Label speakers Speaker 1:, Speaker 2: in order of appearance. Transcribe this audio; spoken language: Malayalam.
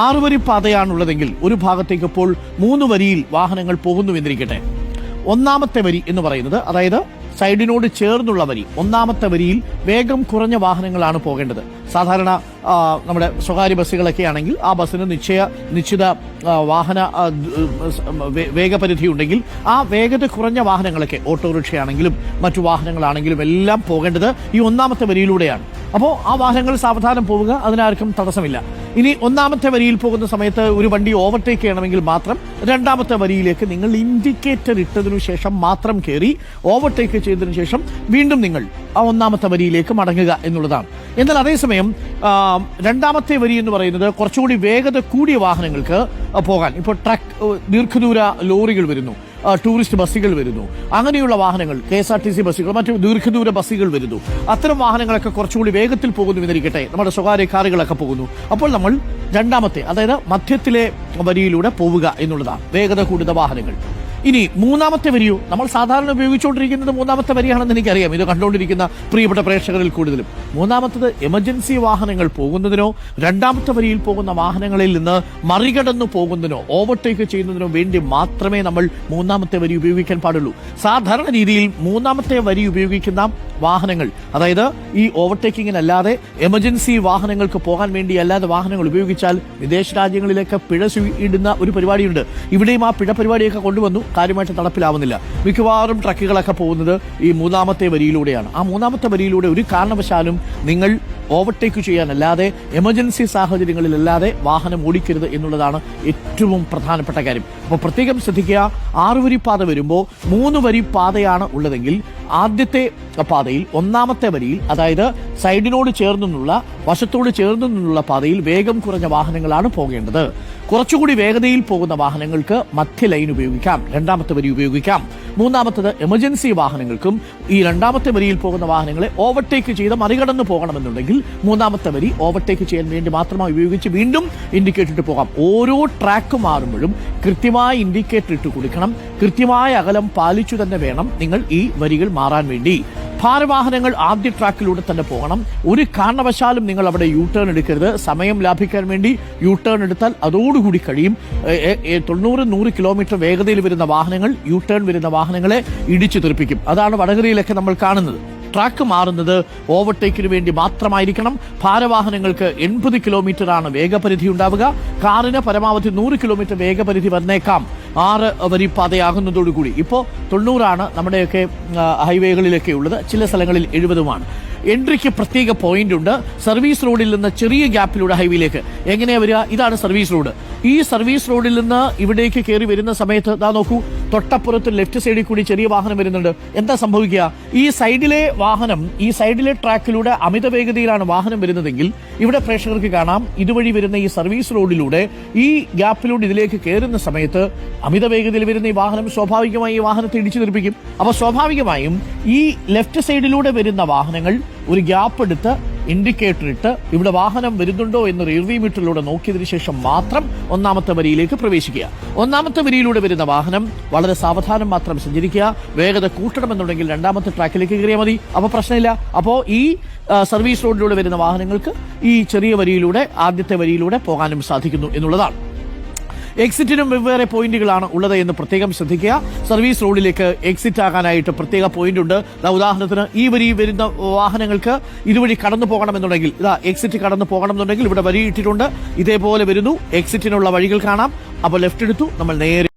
Speaker 1: 6 വരി പാതയാണുള്ളതെങ്കിൽ ഒരു ഭാഗത്തേക്ക് ഇപ്പോൾ 3 വരിയിൽ വാഹനങ്ങൾ പോകുന്നുവെന്നിരിക്കട്ടെ. ഒന്നാമത്തെ വരി എന്ന് പറയുന്നത്, അതായത് സൈഡിനോട് ചേർന്നുള്ള വരി, ഒന്നാമത്തെ വരിയിൽ വേഗം കുറഞ്ഞ വാഹനങ്ങളാണ് പോകേണ്ടത്. സാധാരണ നമ്മുടെ സ്വകാര്യ ബസ്സുകളൊക്കെ ആണെങ്കിൽ ആ ബസ്സിന് നിശ്ചിത വാഹന വേഗപരിധി ഉണ്ടെങ്കിൽ ആ വേഗത കുറഞ്ഞ വാഹനങ്ങളൊക്കെ ഓട്ടോറിക്ഷയാണെങ്കിലും മറ്റു വാഹനങ്ങളാണെങ്കിലും എല്ലാം പോകേണ്ടത് ഈ ഒന്നാമത്തെ വരിയിലൂടെയാണ്. അപ്പോൾ ആ വാഹനങ്ങൾ സാവധാനം പോവുക, അതിനാർക്കും തടസ്സമില്ല. ഇനി ഒന്നാമത്തെ വരിയിൽ പോകുന്ന സമയത്ത് ഒരു വണ്ടി ഓവർടേക്ക് ചെയ്യണമെങ്കിൽ മാത്രം രണ്ടാമത്തെ വരിയിലേക്ക് നിങ്ങൾ ഇൻഡിക്കേറ്റർ ഇട്ടതിനു ശേഷം മാത്രം കയറി ഓവർടേക്ക് ചെയ്തതിനു ശേഷം വീണ്ടും നിങ്ങൾ ആ ഒന്നാമത്തെ വരിയിലേക്ക് മടങ്ങുക എന്നുള്ളതാണ്. എന്നാൽ അതേസമയം രണ്ടാമത്തെ വരി എന്ന് പറയുന്നത് കുറച്ചുകൂടി വേഗത കൂടിയ വാഹനങ്ങൾക്ക് പോകാൻ, ഇപ്പോൾ ട്രക്ക്, ദീർഘദൂര ലോറികൾ വരുന്നു, ടൂറിസ്റ്റ് ബസ്സുകൾ വരുന്നു, അങ്ങനെയുള്ള വാഹനങ്ങൾ, KSRTC ബസ്സുകൾ, മറ്റു ദീർഘദൂര ബസ്സുകൾ വരുന്നു. അത്തരം വാഹനങ്ങളൊക്കെ കുറച്ചുകൂടി വേഗത്തിൽ പോകുന്നു എന്നിരിക്കട്ടെ, നമ്മുടെ സ്വകാര്യ കാറുകളൊക്കെ പോകുന്നു. അപ്പോൾ നമ്മൾ രണ്ടാമത്തെ, അതായത് മധ്യത്തിലെ വരിയിലൂടെ പോവുക എന്നുള്ളതാണ് വേഗത കൂടുതൽ വാഹനങ്ങൾ. ഇനി മൂന്നാമത്തെ വരിയോ, നമ്മൾ സാധാരണ ഉപയോഗിച്ചുകൊണ്ടിരിക്കുന്നത് മൂന്നാമത്തെ വരിയാണെന്ന് എനിക്കറിയാം, ഇത് കണ്ടുകൊണ്ടിരിക്കുന്ന പ്രിയപ്പെട്ട പ്രേക്ഷകരിൽ കൂടുതലും. മൂന്നാമത്തത് എമർജൻസി വാഹനങ്ങൾ പോകുന്നതിനോ രണ്ടാമത്തെ വരിയിൽ പോകുന്ന വാഹനങ്ങളിൽ നിന്ന് മറികടന്നു പോകുന്നതിനോ ഓവർടേക്ക് ചെയ്യുന്നതിനോ വേണ്ടി മാത്രമേ നമ്മൾ മൂന്നാമത്തെ വരി ഉപയോഗിക്കാൻ പാടുള്ളൂ. സാധാരണ രീതിയിൽ മൂന്നാമത്തെ വരി ഉപയോഗിക്കുന്ന വാഹനങ്ങൾ, അതായത് ഈ ഓവർടേക്കിങ്ങിനല്ലാതെ എമർജൻസി വാഹനങ്ങൾക്ക് പോകാൻ വേണ്ടി അല്ലാതെ വാഹനങ്ങൾ ഉപയോഗിച്ചാൽ വിദേശ രാജ്യങ്ങളിലേക്ക് പിഴ ഇടുന്ന ഒരു പരിപാടിയുണ്ട്. ഇവിടെയും ആ പിഴ പരിപാടിയൊക്കെ കൊണ്ടുവന്നു, കാര്യമായിട്ട് നടപ്പിലാവുന്നില്ല. മിക്കവാറും ട്രക്കുകളൊക്കെ പോകുന്നത് ഈ മൂന്നാമത്തെ വരിയിലൂടെയാണ്. ആ മൂന്നാമത്തെ വരിയിലൂടെ ഒരു കാരണവശാലും നിങ്ങൾ ഓവർടേക്ക് ചെയ്യാനല്ലാതെ എമർജൻസി സാഹചര്യങ്ങളിലല്ലാതെ വാഹനം ഓടിക്കരുത് എന്നുള്ളതാണ് ഏറ്റവും പ്രധാനപ്പെട്ട കാര്യം. അപ്പോൾ പ്രത്യേകം ശ്രദ്ധിക്കുക, 6 വരി പാത വരുമ്പോൾ 3 വരി പാതയാണ് ഉള്ളതെങ്കിൽ ആദ്യത്തെ പാതയിൽ ഒന്നാമത്തെ വരിയിൽ, അതായത് സൈഡിനോട് ചേർന്നുള്ള, വശത്തോട് ചേർന്നുള്ള പാതയിൽ വേഗം കുറഞ്ഞ വാഹനങ്ങളാണ് പോകേണ്ടത്. കുറച്ചുകൂടി വേഗതയിൽ പോകുന്ന വാഹനങ്ങൾക്ക് മധ്യ ലൈൻ ഉപയോഗിക്കാം, രണ്ടാമത്തെ വരി ഉപയോഗിക്കാം. മൂന്നാമത്തത് എമർജൻസി വാഹനങ്ങൾക്കും ഈ രണ്ടാമത്തെ വരിയിൽ പോകുന്ന വാഹനങ്ങളെ ഓവർടേക്ക് ചെയ്ത് മറികടന്ന് പോകണമെന്നുണ്ടെങ്കിൽ മൂന്നാമത്തെ വരി ഓവർടേക്ക് ചെയ്യാൻ വേണ്ടി മാത്രമായി ഉപയോഗിച്ച് വീണ്ടും ഇൻഡിക്കേറ്റർ ഇട്ട് പോകാം. ഓരോ ട്രാക്ക് മാറുമ്പോഴും കൃത്യമായ ഇൻഡിക്കേറ്റർ ഇട്ട് കൊടുക്കണം. കൃത്യമായ അകലം പാലിച്ചു തന്നെ വേണം നിങ്ങൾ ഈ വരികൾ മാറാൻ വേണ്ടി. ഭാരവാഹനങ്ങൾ ആദ്യ ട്രാക്കിലൂടെ തന്നെ പോകണം. ഒരു കാരണവശാലും നിങ്ങൾ അവിടെ യു ടേൺ എടുക്കരുത്. സമയം ലാഭിക്കാൻ വേണ്ടി യു ടേൺ എടുത്താൽ അതോടുകൂടി കഴിയും. 90-100 കിലോമീറ്റർ വേഗതയിൽ വരുന്ന വാഹനങ്ങൾ യു ടേൺ വരുന്ന വാഹനങ്ങളെ ഇടിച്ചു തെറിപ്പിക്കും. അതാണ് വടകരയിലൊക്കെ നമ്മൾ കാണുന്നത്. ട്രാക്ക് മാറുന്നത് ഓവർടേക്കിന് വേണ്ടി മാത്രമായിരിക്കണം. ഭാരവാഹനങ്ങൾക്ക് 80 കിലോമീറ്ററാണ് വേഗപരിധി ഉണ്ടാവുക. കാറിന് പരമാവധി 100 കിലോമീറ്റർ വേഗപരിധി വന്നേക്കാം 6 വരി പാതയാകുന്നതോടുകൂടി. ഇപ്പോൾ 90 നമ്മുടെയൊക്കെ ഹൈവേകളിലൊക്കെ ഉള്ളത്, ചില സ്ഥലങ്ങളിൽ 70-ഉമാണ്. എൻട്രിക്ക് പ്രത്യേക പോയിന്റ് ഉണ്ട്. സർവീസ് റോഡിൽ നിന്ന് ചെറിയ ഗ്യാപ്പിലൂടെ ഹൈവേയിലേക്ക് എങ്ങനെയാ വരിക? ഇതാണ് സർവീസ് റോഡ്. ഈ സർവീസ് റോഡിൽ നിന്ന് ഇവിടേക്ക് കയറി വരുന്ന സമയത്ത് ദാ നോക്കൂ, തൊട്ടപ്പുറത്ത് ലെഫ്റ്റ് സൈഡിൽ കൂടി ചെറിയ വാഹനം വരുന്നുണ്ട്. എന്താ സംഭവിക്കുക? ഈ സൈഡിലെ വാഹനം, ഈ സൈഡിലെ ട്രാക്കിലൂടെ അമിത വേഗതയിലാണ് വാഹനം വരുന്നതെങ്കിൽ ഇവിടെ പ്രേക്ഷകർക്ക് കാണാം, ഇതുവഴി വരുന്ന ഈ സർവീസ് റോഡിലൂടെ ഈ ഗ്യാപ്പിലൂടെ ഇതിലേക്ക് കയറുന്ന സമയത്ത് അമിത വേഗതയിൽ വരുന്ന ഈ വാഹനം സ്വാഭാവികമായി ഈ വാഹനത്തെ ഇടിച്ചു തെറിപ്പിക്കും. അപ്പോൾ സ്വാഭാവികമായും ഈ ലെഫ്റ്റ് സൈഡിലൂടെ വരുന്ന വാഹനങ്ങൾ ഒരു ഗ്യാപ്പ് എടുത്ത് ഇൻഡിക്കേറ്റർ ഇട്ട് ഇവിടെ വാഹനം വരുന്നുണ്ടോ എന്ന് റിയർവ്യൂ മിററിലൂടെ നോക്കിയതിനു ശേഷം മാത്രം ഒന്നാമത്തെ വരിയിലേക്ക് പ്രവേശിക്കുക. ഒന്നാമത്തെ വരിയിലൂടെ വരുന്ന വാഹനം വളരെ സാവധാനം മാത്രം സഞ്ചരിക്കുക. വേഗത കൂട്ടണമെന്നുണ്ടെങ്കിൽ രണ്ടാമത്തെ ട്രാക്കിലേക്ക് കയറിയാൽ മതി, അപ്പോൾ പ്രശ്നമില്ല. അപ്പോൾ ഈ സർവീസ് റോഡിലൂടെ വരുന്ന വാഹനങ്ങൾക്ക് ഈ ചെറിയ വരിയിലൂടെ, ആദ്യത്തെ വരിയിലൂടെ പോകാനും സാധിക്കുന്നു എന്നുള്ളതാണ്. എക്സിറ്റിനും വെവ്വേറെ പോയിന്റുകളാണ് ഉള്ളത് എന്ന് പ്രത്യേകം ശ്രദ്ധിക്കുക. സർവീസ് റോഡിലേക്ക് എക്സിറ്റ് ആകാനായിട്ട് പ്രത്യേക പോയിന്റ് ഉണ്ട്. ഉദാഹരണത്തിന് ഈ വരി വരുന്ന വാഹനങ്ങൾക്ക് ഇതുവഴി കടന്നു പോകണമെന്നുണ്ടെങ്കിൽ, എക്സിറ്റ് കടന്നു പോകണമെന്നുണ്ടെങ്കിൽ ഇവിടെ വരി ഇട്ടിട്ടുണ്ട്. ഇതേപോലെ വരുന്നു, എക്സിറ്റിനുള്ള വഴികൾ കാണാം. അപ്പോൾ ലെഫ്റ്റ് എടുത്തു, നമ്മൾ നേരെ